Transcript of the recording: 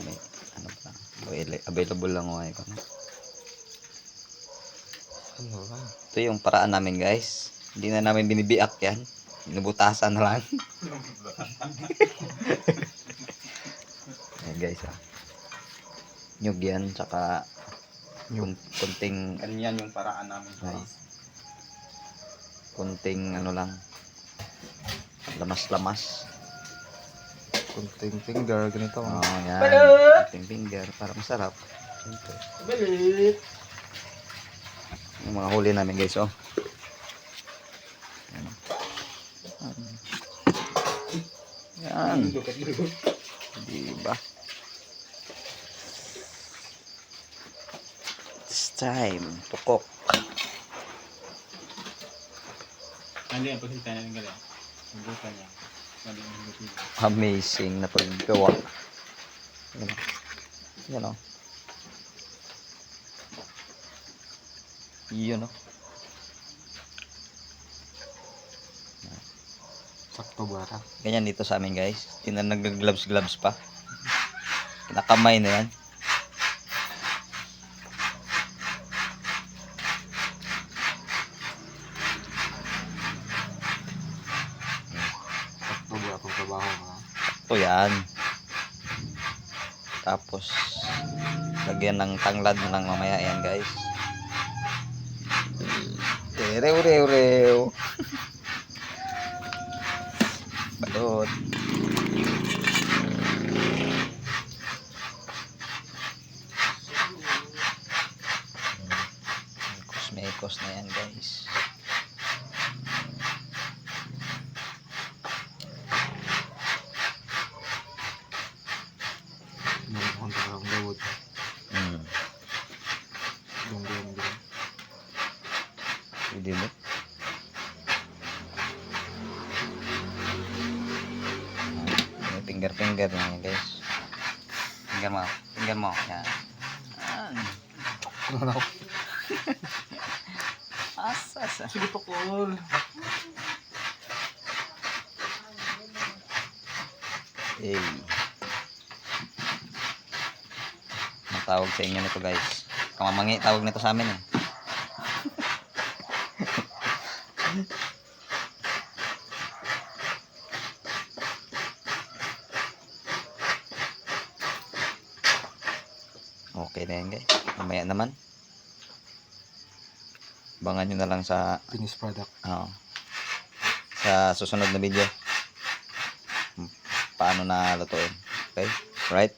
May, ano pa, available lang ngayon ko. Ano ba? Ito yung paraan namin guys. Hindi na namin binibiak yan. Binubutasan na lang. Ayan guys nyug yan tsaka kunting Ganyan yung paraan namin guys. kunting ano lang lamas Kunting finger, ganito. yan kunting finger para masarap. Siyempre Balit! yung mga huli namin guys yan diba it's time to cook. Ano yan, pagsintahan natin galing. Magbuka niya. Amazing na paggawa. Yan o. Yun o. Sakto bara. Ganyan dito sa amin guys. Hindi na nag-gloves pa. Nakamay na yan. Sakto ba itong trabaho na? Ito yan. Tapos lagyan ng tanglad na lang mamaya yan guys. Rew. Balot. Mekos na yan guys. Meron akong gawad. Doon. Pwede mo. Finger na yan guys. Finger mo. Yan. Ano? Asa. Sige po, Col. Matawag sa inyo nito guys. Kamamangi tawag nito sa amin eh. Okay na yan guys. Mamaya naman. Abangan nyo na lang sa Finished product. sa susunod na video. Paano na lutuin. Okay? Right?